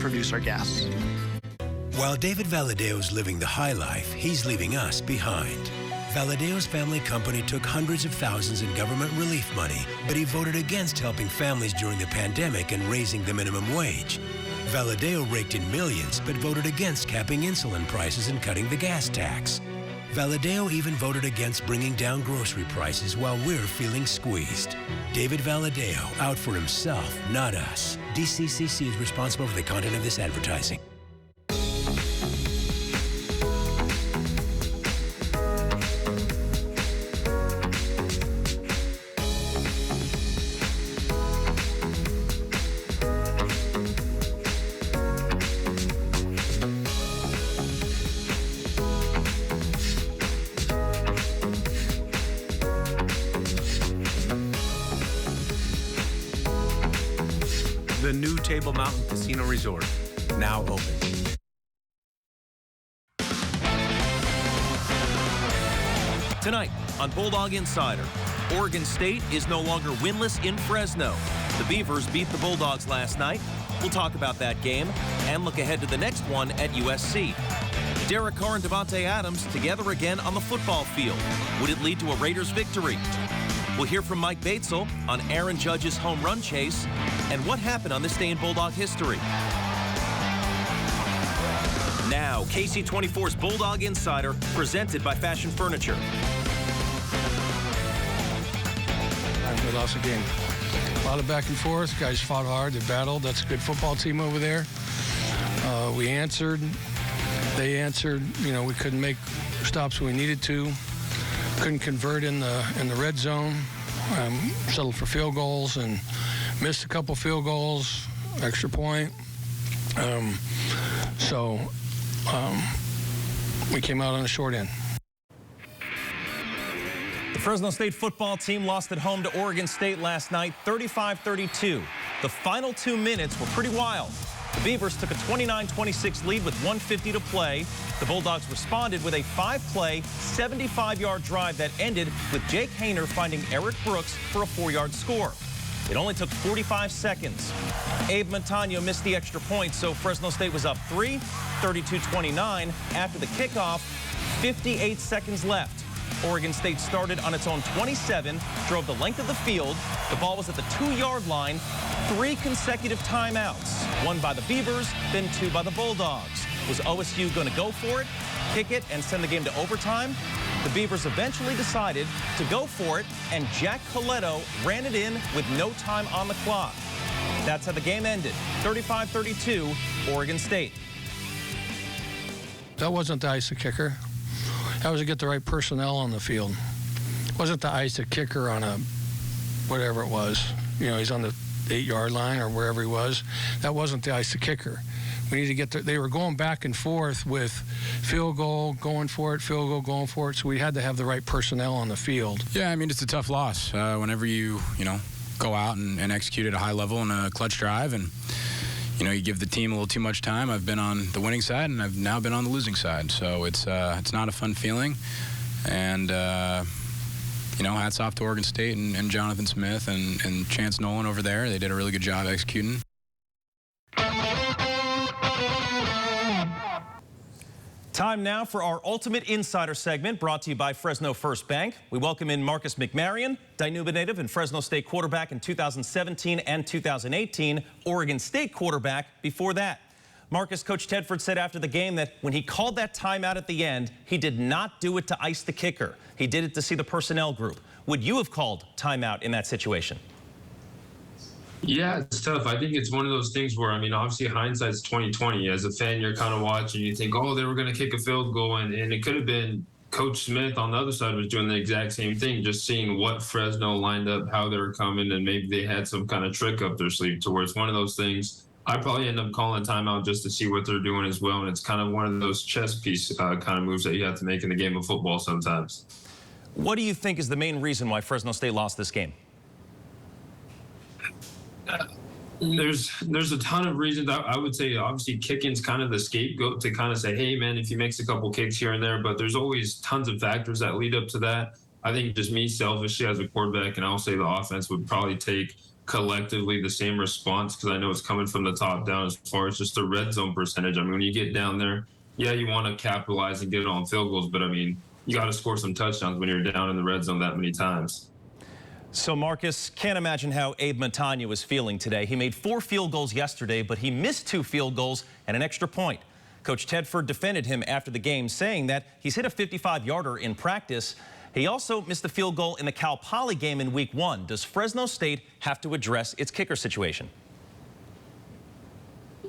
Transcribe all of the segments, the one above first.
produce our gas. While David Valadeo's living the high life, he's leaving us behind. Valadeo's family company took hundreds of thousands in government relief money, but he voted against helping families during the pandemic and raising the minimum wage. Valadeo raked in millions, but voted against capping insulin prices and cutting the gas tax. Valadeo even voted against bringing down grocery prices while we're feeling squeezed. David Valadeo, out for himself, not us. DCCC is responsible for the content of this advertising. The new Table Mountain Casino Resort, now open. Tonight on Bulldog Insider, Oregon State is no longer winless in Fresno. The Beavers beat the Bulldogs last night. We'll talk about that game and look ahead to the next one at USC. Derek Carr and Devontae Adams together again on the football field. Would it lead to a Raiders victory? We'll hear from Mike Batesel on Aaron Judge's home run chase and what happened on this day in Bulldog history. Now, KC24's Bulldog Insider, presented by Fashion Furniture. We lost the game. A lot of back and forth. Guys fought hard. They battled. That's a good football team over there. We answered. They answered. You know, we couldn't make stops when we needed to. Couldn't convert in the red zone. Settled for field goals and missed a couple field goals, extra point. We came out on the short end. The Fresno State football team lost at home to Oregon State last night, 35-32. The final 2 minutes were pretty wild. The Beavers took a 29-26 lead with 1:50 to play. The Bulldogs responded with a 5-play, 75-yard drive that ended with Jake Hayner finding Eric Brooks for a 4-yard score. It only took 45 seconds. Abe Montano missed the extra point, so Fresno State was up 3, 32-29. After the kickoff, 58 seconds left. Oregon State started on its own 27, drove the length of the field. The ball was at the 2-yard line. 3 consecutive timeouts, one by the Beavers, then 2 by the Bulldogs. Was OSU going to go for it, kick it, and send the game to overtime? The Beavers eventually decided to go for it, and Jack Coletto ran it in with no time on the clock. That's how the game ended, 35-32, Oregon State. That wasn't the ice the kicker. That was to get the right personnel on the field. It wasn't the ice the kicker on a whatever it was. You know, he's on the 8-yard line or wherever he was. That wasn't the ice the kicker. We need to get there. They were going back and forth with field goal, going for it, field goal, going for it. So we had to have the right personnel on the field. Yeah, I mean, it's a tough loss. Whenever you go out and execute at a high level in a clutch drive and, you give the team a little too much time. I've been on the winning side, and I've now been on the losing side. So it's not a fun feeling. And, hats off to Oregon State and Jonathan Smith and Chance Nolan over there. They did a really good job executing. Time now for our Ultimate Insider segment, brought to you by Fresno First Bank. We welcome in Marcus McMaryion, Dinuba native and Fresno State quarterback in 2017 and 2018, Oregon State quarterback before that. Marcus, Coach Tedford said after the game that when he called that timeout at the end, he did not do it to ice the kicker. He did it to see the personnel group. Would you have called timeout in that situation? Yeah, it's tough. I think it's one of those things where, obviously hindsight's 20/20. As a fan, you're kind of watching, you think, oh, they were going to kick a field goal, and it could have been Coach Smith on the other side was doing the exact same thing, just seeing what Fresno lined up, how they were coming, and maybe they had some kind of trick up their sleeve to where it's one of those things. I probably end up calling a timeout just to see what they're doing as well, and it's kind of one of those chess piece kind of moves that you have to make in the game of football sometimes. What do you think is the main reason why Fresno State lost this game? There's a ton of reasons. I would say obviously kicking's kind of the scapegoat to kind of say, hey man, if he makes a couple kicks here and there, but there's always tons of factors that lead up to that. I think just me selfishly as a quarterback, and I'll say the offense would probably take collectively the same response, because I know it's coming from the top down as far as just the red zone percentage. I mean, when you get down there, yeah, you want to capitalize and get on field goals, but I mean, you got to score some touchdowns when you're down in the red zone that many times. So, Marcus, can't imagine how Abe Montagna was feeling today. He made 4 field goals yesterday, but he missed 2 field goals and an extra point. Coach Tedford defended him after the game, saying that he's hit a 55-yarder in practice. He also missed the field goal in the Cal Poly game in Week 1. Does Fresno State have to address its kicker situation?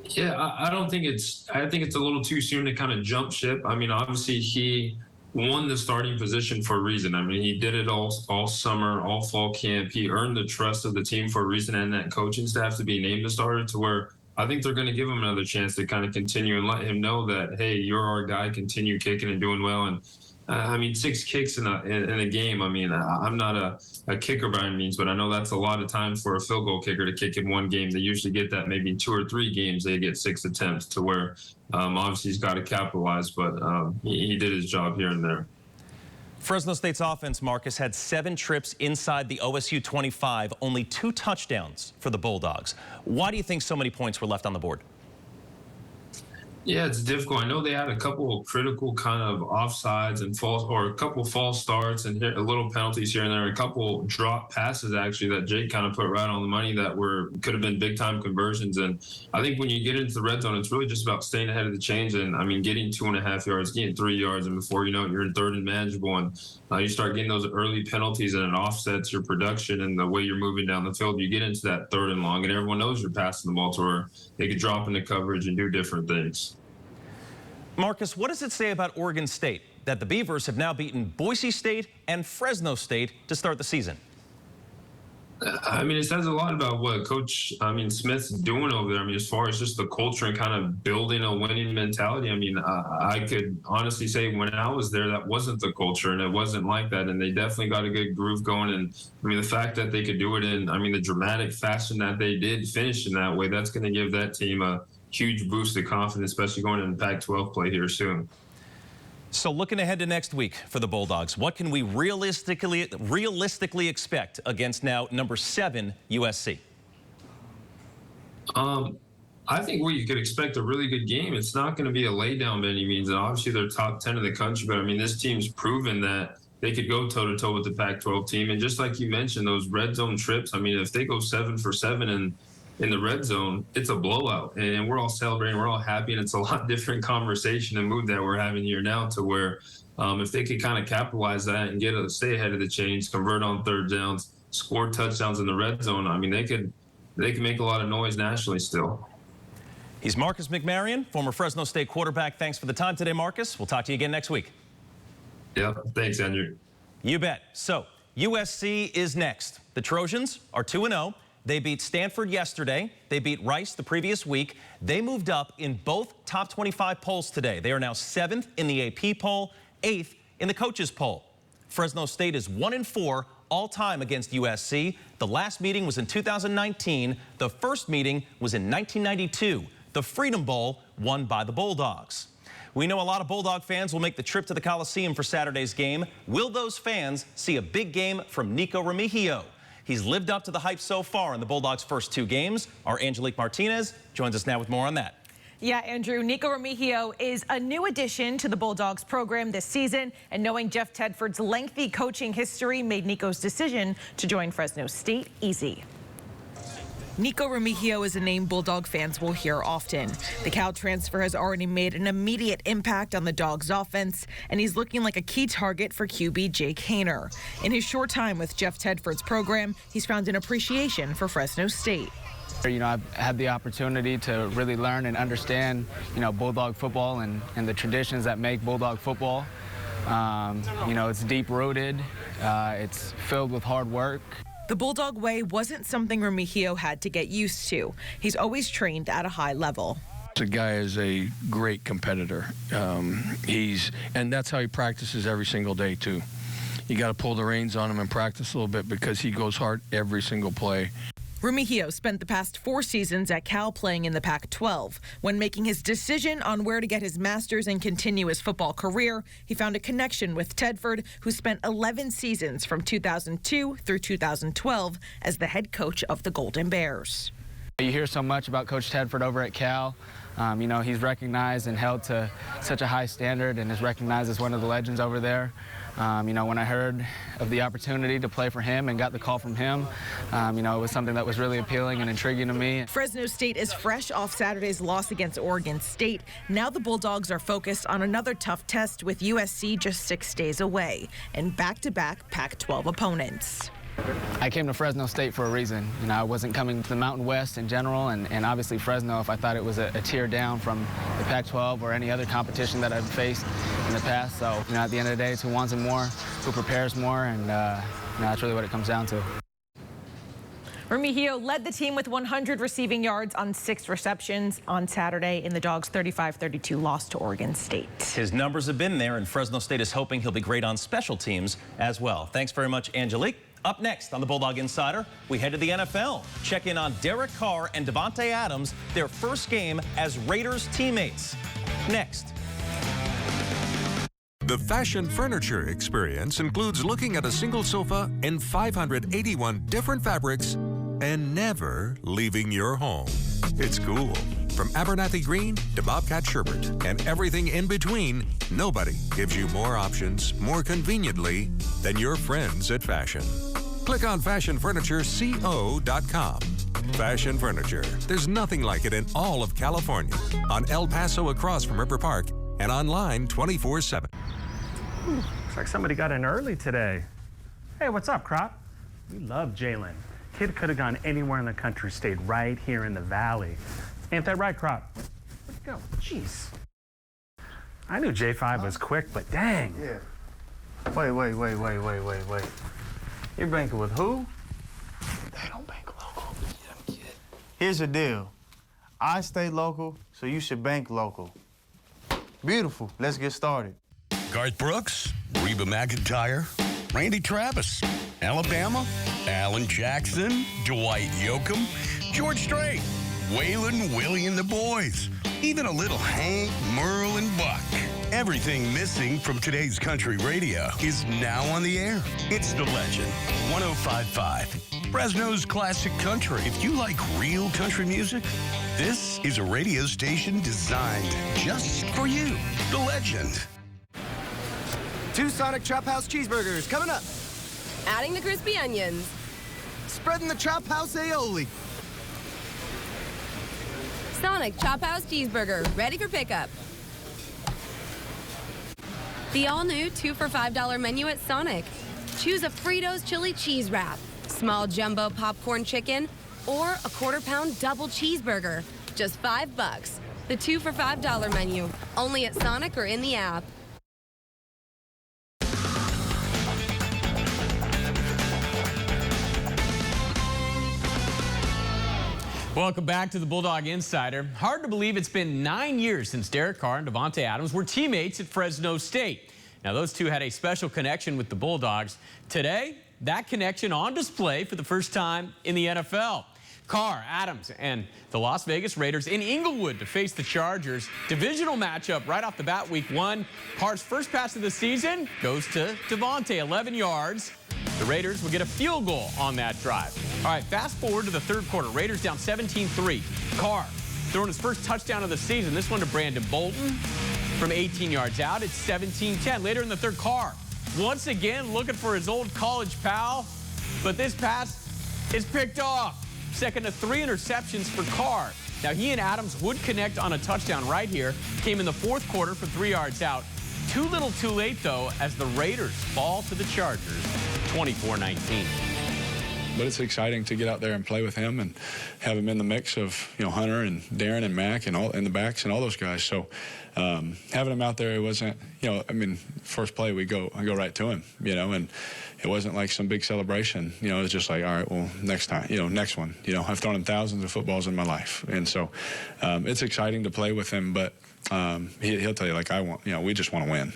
Yeah, I don't think I think it's a little too soon to kind of jump ship. I mean, obviously he won the starting position for a reason. I mean, he did it all summer, all fall camp. He earned the trust of the team for a reason, and that coaching staff to be named the starter, to where I think they're going to give him another chance to kind of continue and let him know that, hey, you're our guy, continue kicking and doing well. And I mean, 6 kicks in a game. I mean, I'm not a kicker by any means, but I know that's a lot of time for a field goal kicker to kick in one game. They usually get that maybe 2 or 3 games. They get 6 attempts, to where obviously he's got to capitalize, but he did his job here and there. Fresno State's offense, Marcus, had 7 trips inside the OSU 25, only 2 touchdowns for the Bulldogs. Why do you think so many points were left on the board? Yeah, it's difficult. I know they had a couple of critical kind of offsides and a couple false starts and a little penalties here and there. A couple drop passes actually that Jake kind of put right on the money that could have been big time conversions. And I think when you get into the red zone, it's really just about staying ahead of the chains. And I mean, getting 2.5 yards, getting 3 yards, and before you know it, you're in 3rd and manageable. And you start getting those early penalties, and it offsets your production and the way you're moving down the field. You get into that 3rd and long, and everyone knows you're passing the ball to where they could drop into coverage and do different things. Marcus, what does it say about Oregon State that the Beavers have now beaten Boise State and Fresno State to start the season? I mean, it says a lot about what Coach Smith's doing over there. I mean, as far as just the culture and kind of building a winning mentality. I mean, I could honestly say when I was there, that wasn't the culture, and it wasn't like that. And they definitely got a good groove going. And I mean, the fact that they could do it in, the dramatic fashion that they did, finish in that way, that's going to give that team a huge boost of confidence, especially going into Pac-12 play here soon. So looking ahead to next week for the Bulldogs, what can we realistically expect against now number 7 USC? I think you could expect a really good game. It's not going to be a laydown by any means, and obviously they're top 10 in the country, but I mean, this team's proven that they could go toe-to-toe with the Pac-12 team. And just like you mentioned, those red zone trips, I mean, if they go 7 for 7 in the red zone, it's a blowout, and we're all celebrating, we're all happy, and it's a lot different conversation and mood that we're having here now, to where if they could kind of capitalize that and stay ahead of the chains, convert on 3rd downs, score touchdowns in the red zone, I mean, they could make a lot of noise nationally still. He's Marcus McMaryion, former Fresno State quarterback. Thanks for the time today, Marcus. We'll talk to you again next week. Yeah, thanks, Andrew. You bet. So USC is next. The Trojans are 2-0. They beat Stanford yesterday. They beat Rice the previous week. They moved up in both top 25 polls today. They are now 7th in the AP poll, 8th in the coaches poll. Fresno State is 1-4 all time against USC. The last meeting was in 2019. The first meeting was in 1992. The Freedom Bowl won by the Bulldogs. We know a lot of Bulldog fans will make the trip to the Coliseum for Saturday's game. Will those fans see a big game from Nico Remigio? He's lived up to the hype so far in the Bulldogs' first 2 games. Our Angelique Martinez joins us now with more on that. Yeah, Andrew, Nico Remigio is a new addition to the Bulldogs program this season, and knowing Jeff Tedford's lengthy coaching history made Nico's decision to join Fresno State easy. Nico Remigio is a name Bulldog fans will hear often. The Cal transfer has already made an immediate impact on the Dogs' offense, and he's looking like a key target for QB Jake Haener. In his short time with Jeff Tedford's program, he's found an appreciation for Fresno State. You know, I've had the opportunity to really learn and understand, Bulldog football and the traditions that make Bulldog football. It's deep-rooted. It's filled with hard work. The Bulldog way wasn't something Remigio had to get used to. He's always trained at a high level. The guy is a great competitor. And that's how he practices every single day, too. You got to pull the reins on him and practice a little bit because he goes hard every single play. Remigio spent the past 4 seasons at Cal playing in the Pac-12. When making his decision on where to get his master's and continue his football career, he found a connection with Tedford, who spent 11 seasons from 2002 through 2012 as the head coach of the Golden Bears. You hear so much about Coach Tedford over at Cal. You know, he's recognized and held to such a high standard and is recognized as one of the legends over there. You know, when I heard of the opportunity to play for him and got the call from him, you know, it was something that was really appealing and intriguing to me. Fresno State is fresh off Saturday's loss against Oregon State. Now the Bulldogs are focused on another tough test with USC just 6 days away and back-to-back Pac-12 opponents. I came to Fresno State for a reason. You know, I wasn't coming to the Mountain West in general, and obviously Fresno, if I thought it was a tier down from the Pac-12 or any other competition that I've faced in the past. So, you know, at the end of the day, it's who wants it more, who prepares more, and you know, that's really what it comes down to. Remigio led the team with 100 receiving yards on 6 receptions on Saturday in the Dogs' 35-32 loss to Oregon State. His numbers have been there, and Fresno State is hoping he'll be great on special teams as well. Thanks very much, Angelique. Up next on the Bulldog Insider, we head to the NFL. Check in on Derek Carr and Davante Adams, their first game as Raiders teammates. Next. The fashion furniture experience includes looking at a single sofa in 581 different fabrics and never leaving your home. It's cool. From Abernathy Green to Bobcat Sherbert and everything in between, nobody gives you more options more conveniently than your friends at Fashion. Click on fashionfurnitureco.com. Fashion Furniture. There's nothing like it in all of California. On El Paso across from River Park and online 24/7. Looks like somebody got in early today. Hey, what's up, Crop? We love Jalen. Kid could have gone anywhere in the country, stayed right here in the valley. Ain't that right, Crop? Where'd you go? Jeez. I knew J5 was quick, but dang. Yeah. Wait. You're banking with who? They don't bank local. Here's the deal. I stay local, so you should bank local. Beautiful. Let's get started. Garth Brooks, Reba McEntire, Randy Travis, Alabama, Alan Jackson, Dwight Yoakam, George Strait, Waylon, Willie and the boys, even a little Hank, Merle, and Buck. Everything missing from today's country radio is now on the air. It's The Legend, 105.5, Fresno's classic country. If you like real country music, this is a radio station designed just for you. The Legend. 2 Sonic Chop House cheeseburgers coming up. Adding the crispy onions. Spreading the Chop House aioli. Sonic Chop House cheeseburger, ready for pickup. The all-new 2 for $5 menu at Sonic. Choose a Fritos chili cheese wrap, small jumbo popcorn chicken, or a quarter-pound double cheeseburger. Just $5. The 2 for $5 menu, only at Sonic or in the app. Welcome back to the Bulldog Insider. Hard to believe it's been 9 years since Derek Carr and Davante Adams were teammates at Fresno State. Now, those two had a special connection with the Bulldogs. Today, that connection on display for the first time in the NFL. Carr, Adams, and the Las Vegas Raiders in Inglewood to face the Chargers. Divisional matchup right off the bat, week 1. Carr's first pass of the season goes to Davante, 11 yards. The Raiders will get a field goal on that drive. All right, fast forward to the third quarter. Raiders down 17-3. Carr throwing his first touchdown of the season. This one to Brandon Bolton from 18 yards out. It's 17-10. Later in the third, Carr once again looking for his old college pal, but this pass is picked off. Second to 3 interceptions for Carr. Now, he and Adams would connect on a touchdown right here. Came in the fourth quarter for 3 yards out. Too little too late, though, as the Raiders fall to the Chargers, 24-19. But it's exciting to get out there and play with him and have him in the mix of, you know, Hunter and Darren and Mac and all in the backs and all those guys. So having him out there, it wasn't, you know, I mean, first play I go right to him, you know, and it wasn't like some big celebration. You know, it was just like, all right, well, next time, you know, next one. You know, I've thrown him thousands of footballs in my life, and so it's exciting to play with him. But he'll tell you, like, we just want to win.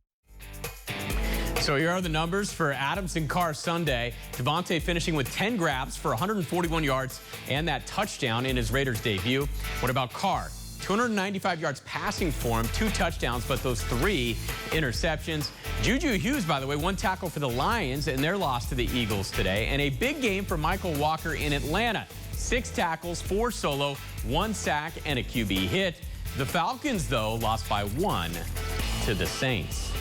So here are the numbers for Adams and Carr Sunday. Devontae finishing with 10 grabs for 141 yards and that touchdown in his Raiders debut. What about Carr? 295 yards passing for him, 2 touchdowns, but those 3 interceptions. Juju Hughes, by the way, 1 tackle for the Lions in their loss to the Eagles today. And a big game for Michael Walker in Atlanta. 6 tackles, 4 solo, 1 sack, and a QB hit. The Falcons, though, lost by 1 to the Saints.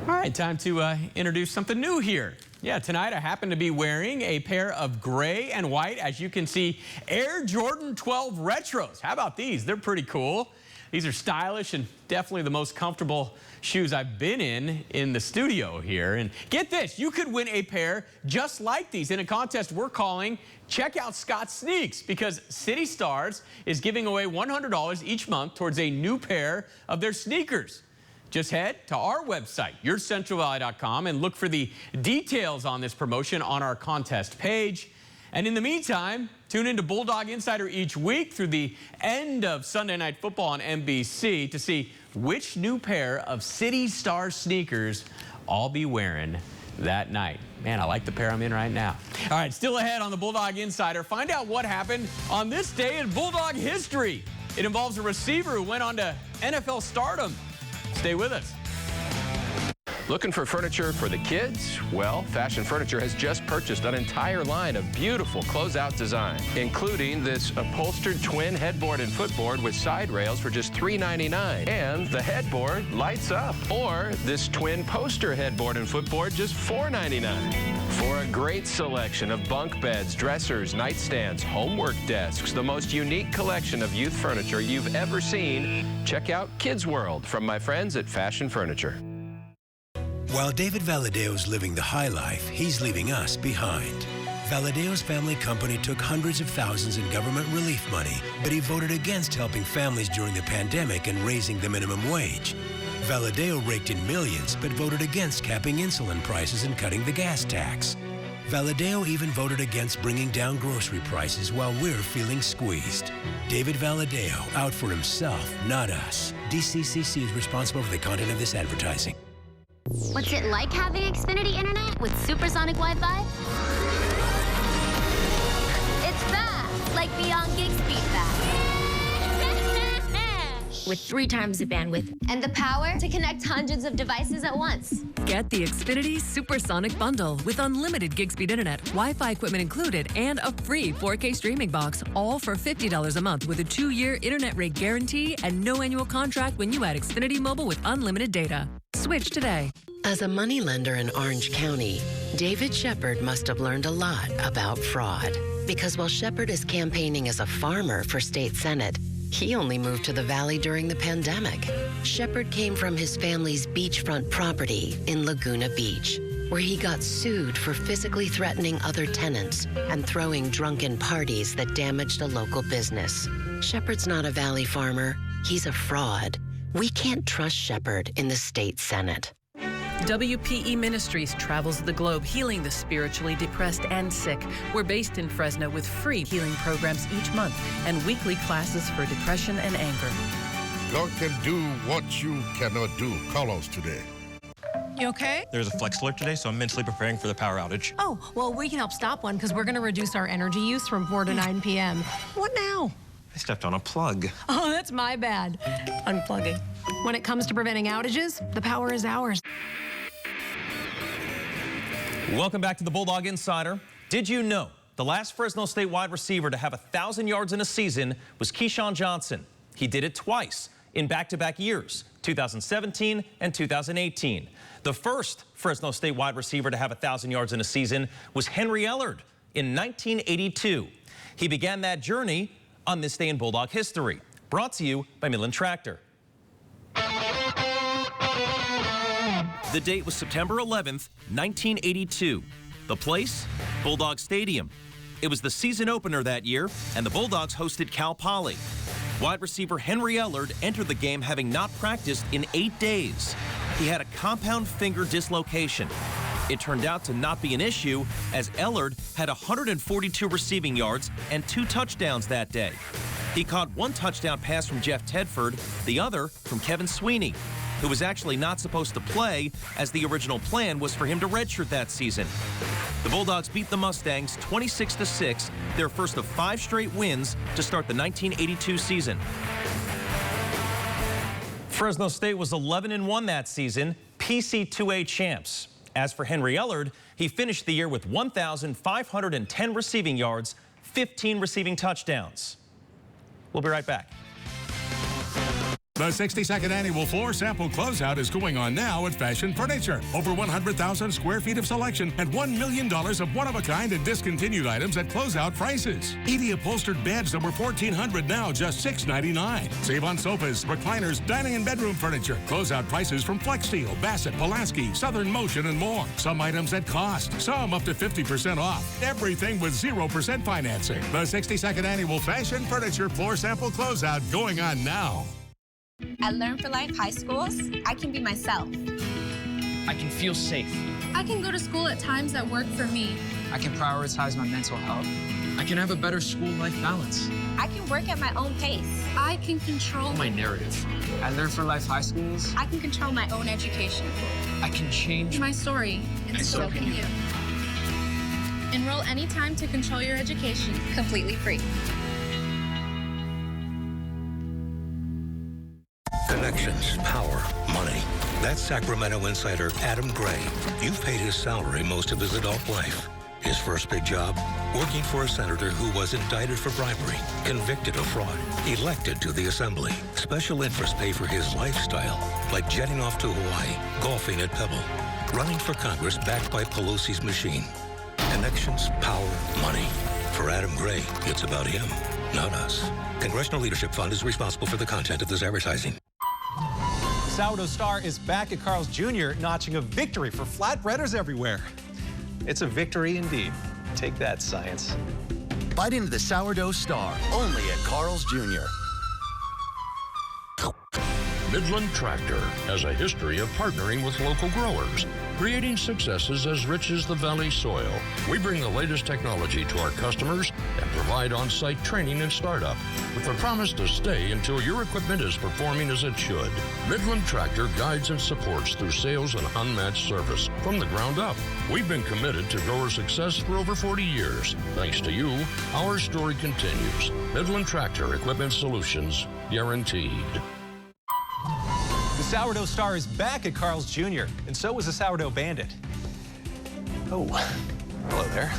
All right, time to introduce something new here. Yeah, tonight I happen to be wearing a pair of gray and white, as you can see, Air Jordan 12 Retros. How about these? They're pretty cool. These are stylish and definitely the most comfortable shoes I've been in the studio here. And get this, you could win a pair just like these in a contest we're calling Check Out Scott's Sneaks, because City Stars is giving away $100 each month towards a new pair of their sneakers. Just head to our website, yourcentralvalley.com, and look for the details on this promotion on our contest page. And in the meantime, tune into Bulldog Insider each week through the end of Sunday Night Football on NBC to see which new pair of City Star sneakers I'll be wearing that night. Man, I like the pair I'm in right now. All right, still ahead on the Bulldog Insider. Find out what happened on this day in Bulldog history. It involves a receiver who went on to NFL stardom. Stay with us. Looking for furniture for the kids? Well, Fashion Furniture has just purchased an entire line of beautiful closeout design, including this upholstered twin headboard and footboard with side rails for just $3.99. And the headboard lights up. Or this twin poster headboard and footboard, just $4.99. For a great selection of bunk beds, dressers, nightstands, homework desks, the most unique collection of youth furniture you've ever seen, check out Kids World from my friends at Fashion Furniture. While David Valadeo's living the high life, he's leaving us behind. Valadeo's family company took hundreds of thousands in government relief money, but he voted against helping families during the pandemic and raising the minimum wage. Valadeo raked in millions, but voted against capping insulin prices and cutting the gas tax. Valadeo even voted against bringing down grocery prices while we're feeling squeezed. David Valadeo, out for himself, not us. DCCC is responsible for the content of this advertising. What's it like having Xfinity Internet with supersonic Wi-Fi? It's fast, like beyond gig speed fast. With 3 times the bandwidth. And the power to connect hundreds of devices at once. Get the Xfinity Supersonic Bundle with unlimited gig speed internet, Wi-Fi equipment included, and a free 4K streaming box, all for $50 a month with a 2-year internet rate guarantee and no annual contract when you add Xfinity Mobile with unlimited data. Switch today. As a moneylender in Orange County, David Shepard must have learned a lot about fraud. Because while Shepard is campaigning as a farmer for state senate, he only moved to the Valley during the pandemic. Shepard came from his family's beachfront property in Laguna Beach, where he got sued for physically threatening other tenants and throwing drunken parties that damaged a local business. Shepard's not a Valley farmer. He's a fraud. We can't trust Shepard in the state senate. WPE Ministries travels the globe healing the spiritually depressed and sick. We're based in Fresno with free healing programs each month and weekly classes for depression and anger. God can do what you cannot do. Call us today. You okay? There's a flex alert today, so I'm mentally preparing for the power outage. Oh, well, we can help stop one because we're going to reduce our energy use from 4 to 9 p.m. What now? I stepped on a plug. Oh, that's my bad. Unplugging. When it comes to preventing outages, the power is ours. Welcome back to the Bulldog Insider. Did you know the last Fresno State wide receiver to have 1,000 yards in a season was Keyshawn Johnson? He did it twice in back-to-back years, 2017 and 2018. The first Fresno State wide receiver to have 1,000 yards in a season was Henry Ellard in 1982. He began that journey on this day in Bulldog history. Brought to you by Midland Tractor. The date was September 11th, 1982. The place? Bulldog Stadium. It was the season opener that year, and the Bulldogs hosted Cal Poly. Wide receiver Henry Ellard entered the game having not practiced in 8 days. He had a compound finger dislocation. It turned out to not be an issue, as Ellard had 142 receiving yards and 2 touchdowns that day. He caught 1 touchdown pass from Jeff Tedford, the other from Kevin Sweeney. who was actually not supposed to play, as the original plan was for him to redshirt that season. The Bulldogs beat the Mustangs 26-6, their first of 5 straight wins to start the 1982 season. Fresno State was 11-1 that season, PC2A champs. As for Henry Ellard, he finished the year with 1,510 receiving yards, 15 receiving touchdowns. We'll be right back. The 62nd annual floor sample closeout is going on now at Fashion Furniture. Over 100,000 square feet of selection and $1 million of one-of-a-kind and discontinued items at closeout prices. Edie upholstered beds that were $1,400 now just $699. Save on sofas, recliners, dining and bedroom furniture. Closeout prices from Flex Steel, Bassett, Pulaski, Southern Motion, and more. Some items at cost, some up to 50% off. Everything with 0% financing. The 62nd annual Fashion Furniture floor sample closeout going on now. At Learn for Life High Schools, I can be myself. I can feel safe. I can go to school at times that work for me. I can prioritize my mental health. I can have a better school-life balance. I can work at my own pace. I can control my narrative. At Learn for Life High Schools, I can control my own education. I can change my story, and so can you. Enroll anytime to control your education, completely free. Connections, power, money. That's Sacramento insider Adam Gray. You've paid his salary most of his adult life. His first big job? Working for a senator who was indicted for bribery, convicted of fraud, elected to the assembly. Special interests pay for his lifestyle, like jetting off to Hawaii, golfing at Pebble, running for Congress backed by Pelosi's machine. Connections, power, money. For Adam Gray, it's about him, not us. Congressional Leadership Fund is responsible for the content of this advertising. Sourdough Star is back at Carl's Jr., notching a victory for flatbreaders everywhere. It's a victory indeed. Take that, science. Bite into the Sourdough Star, only at Carl's Jr. Midland Tractor has a history of partnering with local growers, creating successes as rich as the valley soil. We bring the latest technology to our customers and provide on-site training and startup with the promise to stay until your equipment is performing as it should. Midland Tractor guides and supports through sales and unmatched service from the ground up. We've been committed to grower success for over 40 years. Thanks to you, our story continues. Midland Tractor Equipment Solutions, guaranteed. The Sourdough Star is back at Carl's Jr., and so is the Sourdough Bandit. Oh, hello there.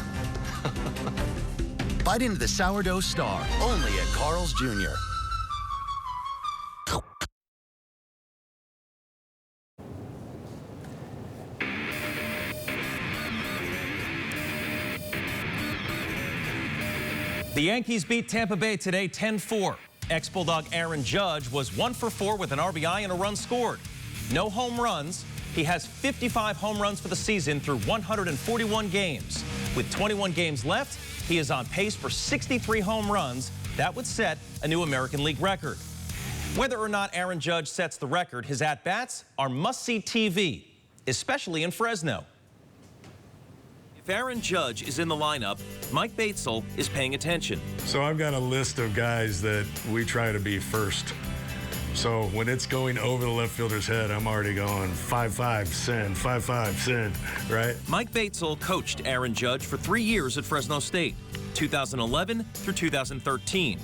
Bite into the Sourdough Star, only at Carl's Jr. The Yankees beat Tampa Bay today 10-4. Ex-Bulldog Aaron Judge was 1 for 4 with an RBI and a run scored. No home runs. He has 55 home runs for the season through 141 games. With 21 games left, he is on pace for 63 home runs. That would set a new American League record. Whether or not Aaron Judge sets the record, his at-bats are must-see TV, especially in Fresno. If Aaron Judge is in the lineup, Mike Batesel is paying attention. So I've got a list of guys that we try to be first. So when it's going over the left fielder's head, I'm already going 5-5, send, 5-5, send, right? Mike Batesel coached Aaron Judge for 3 years at Fresno State, 2011 through 2013.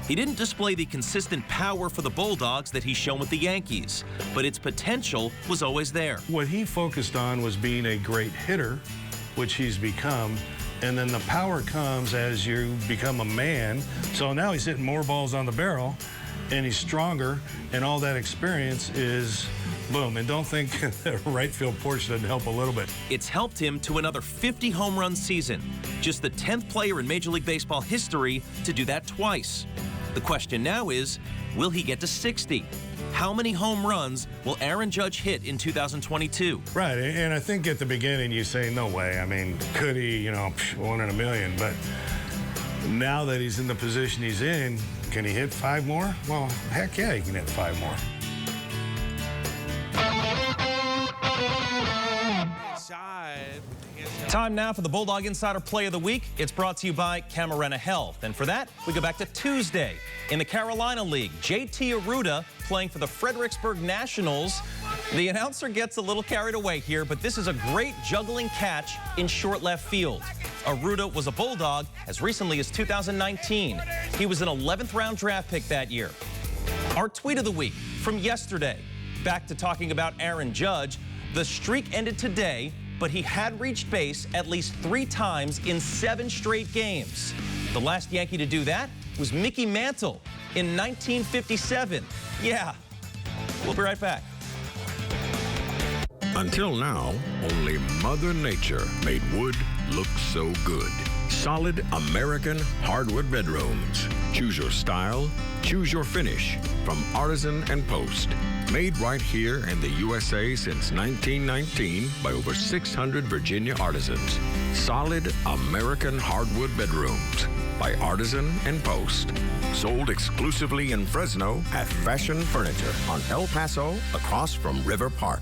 He didn't display the consistent power for the Bulldogs that he's shown with the Yankees, but its potential was always there. What he focused on was being a great hitter, which he's become, and then the power comes as you become a man. So now he's hitting more balls on the barrel, and he's stronger, and all that experience is boom. And don't think the right field porch doesn't help a little bit. It's helped him to another 50 home run season, just the 10th player in Major League Baseball history to do that twice. The question now is, will he get to 60? How many home runs will Aaron Judge hit in 2022? Right, and I think at the beginning you say, no way. I mean, could he, 1 in a million? But now that he's in the position he's in, can he hit 5 more? Well, heck yeah, he can hit 5 more. Time now for the Bulldog Insider Play of the Week. It's brought to you by Camarena Health. And for that, we go back to Tuesday. In the Carolina League, JT Arruda playing for the Fredericksburg Nationals The announcer gets a little carried away here, but this is a great juggling catch in short left field. Arruda was a Bulldog as recently as 2019. He was an 11th round draft pick that year. Our tweet of the week from yesterday. Back to talking about Aaron Judge. The streak ended today, but he had reached base at least 3 times in 7 straight games. The last Yankee to do that was Mickey Mantle in 1957. Yeah, we'll be right back. Until now, only Mother Nature made wood look so good. Solid American hardwood bedrooms. Choose your style, choose your finish from Artisan and Post. Made right here in the USA since 1919 by over 600 Virginia artisans. Solid American hardwood bedrooms by Artisan and Post. Sold exclusively in Fresno at Fashion Furniture on El Paso across from River Park.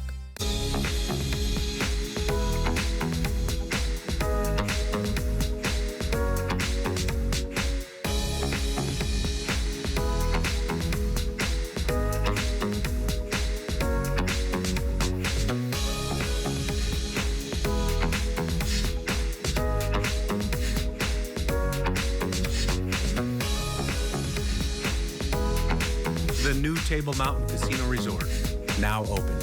The new Table Mountain Casino Resort, now open.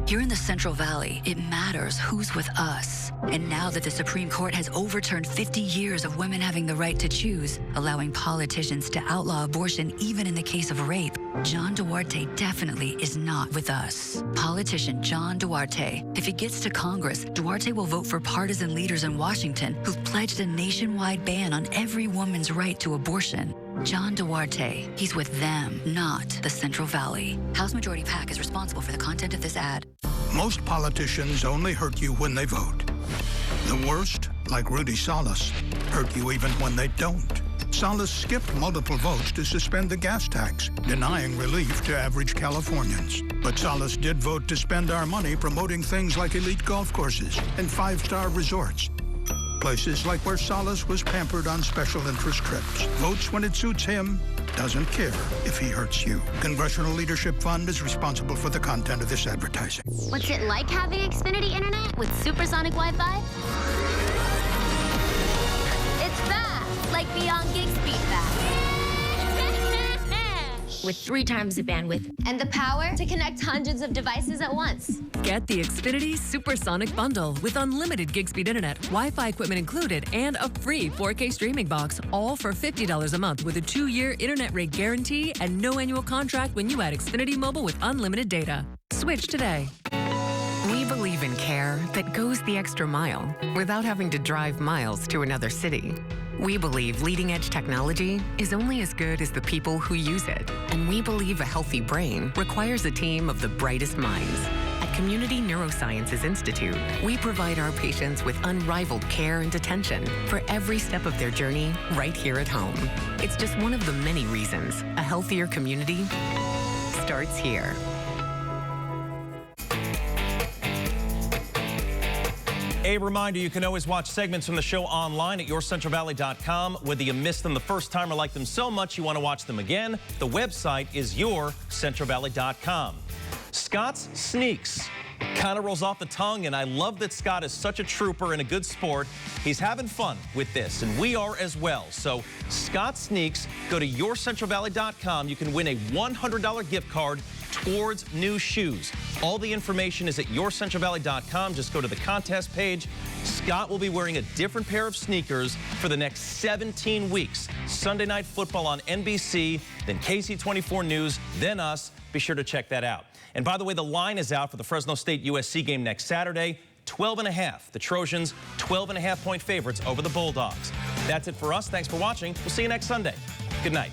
Here in the Central Valley, it matters who's with us. And now that the Supreme Court has overturned 50 years of women having the right to choose, allowing politicians to outlaw abortion even in the case of rape, John Duarte definitely is not with us. Politician John Duarte. If he gets to Congress, Duarte will vote for partisan leaders in Washington who've pledged a nationwide ban on every woman's right to abortion. John Duarte. He's with them, not the Central Valley. House Majority PAC is responsible for the content of this ad. Most politicians only hurt you when they vote. The worst, like Rudy Salas, hurt you even when they don't. Salas skipped multiple votes to suspend the gas tax, denying relief to average Californians. But Salas did vote to spend our money promoting things like elite golf courses and 5-star resorts. Places like where Salas was pampered on special interest trips. Votes when it suits him, doesn't care if he hurts you. Congressional Leadership Fund is responsible for the content of this advertising. What's it like having Xfinity Internet with supersonic Wi-Fi? It's fast, like beyond gig speed fast. With 3 times the bandwidth and the power to connect hundreds of devices at once. Get the Xfinity Supersonic Bundle with unlimited gig speed internet, Wi-Fi equipment included, and a free 4K streaming box, all for $50 a month with a 2-year internet rate guarantee and no annual contract when you add Xfinity Mobile with unlimited data. Switch today. We believe in care that goes the extra mile without having to drive miles to another city. We believe leading-edge technology is only as good as the people who use it. And we believe a healthy brain requires a team of the brightest minds. At Community Neurosciences Institute, we provide our patients with unrivaled care and attention for every step of their journey right here at home. It's just one of the many reasons a healthier community starts here. A reminder, you can always watch segments from the show online at yourcentralvalley.com. Whether you missed them the first time or like them so much you want to watch them again, the website is yourcentralvalley.com. Scott's Sneaks kind of rolls off the tongue, and I love that Scott is such a trooper and a good sport. He's having fun with this, and we are as well. So Scott Sneaks, go to yourcentralvalley.com. You can win a $100 gift card towards new shoes. All the information is at yourcentralvalley.com. Just go to the contest page. Scott will be wearing a different pair of sneakers for the next 17 weeks. Sunday Night Football on NBC, then KSEE 24 News, then us. Be sure to check that out. And by the way, the line is out for the Fresno State USC game next Saturday. 12.5. The Trojans, 12.5-point favorites over the Bulldogs. That's it for us. Thanks for watching. We'll see you next Sunday. Good night.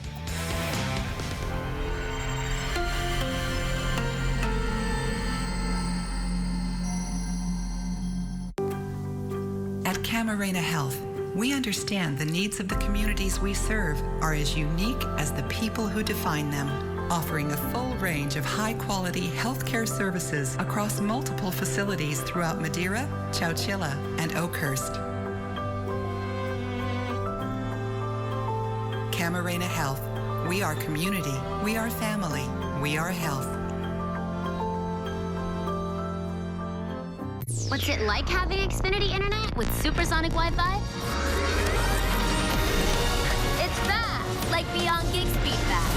At Camarena Health, we understand the needs of the communities we serve are as unique as the people who define them, offering a full range of high-quality healthcare services across multiple facilities throughout Madeira, Chowchilla, and Oakhurst. Camarena Health. We are community. We are family. We are health. What's it like having Xfinity Internet with supersonic Wi-Fi? It's fast, like beyond gig speed fast.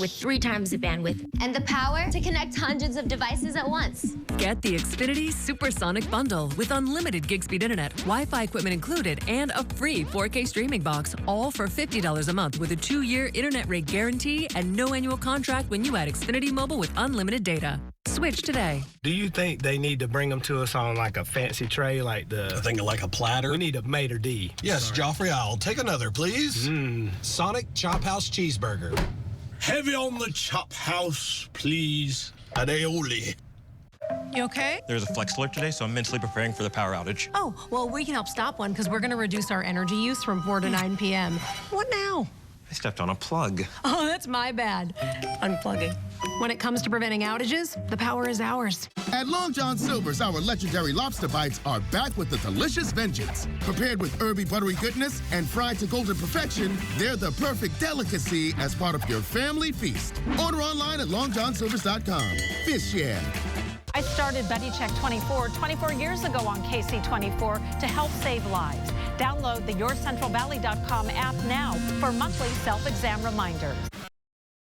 With 3 times the bandwidth and the power to connect hundreds of devices at once. Get the Xfinity Supersonic Bundle with unlimited gig speed internet, Wi-Fi equipment included, and a free 4K streaming box, all for $50 a month with a 2-year internet rate guarantee and no annual contract when you add Xfinity Mobile with unlimited data. Switch today. Do you think they need to bring them to us on like a fancy tray, like the... I think like a platter? We need a maitre d'. Yes, Joffrey, I'll take another, please. Sonic Chop House Cheeseburger. Heavy on the chop house, please. An aioli. You okay? There's a flex alert today, so I'm mentally preparing for the power outage. Oh, well, we can help stop one because we're going to reduce our energy use from 4 to 9 p.m. What now? I stepped on a plug. Oh, that's my bad. Unplugging. When it comes to preventing outages, the power is ours. At Long John Silver's, our legendary lobster bites are back with a delicious vengeance. Prepared with herby, buttery goodness and fried to golden perfection, they're the perfect delicacy as part of your family feast. Order online at longjohnsilvers.com. Fish, yeah. I started Buddy Check 24 years ago on KSEE 24 to help save lives. Download the YourCentralValley.com app now for monthly self-exam reminders.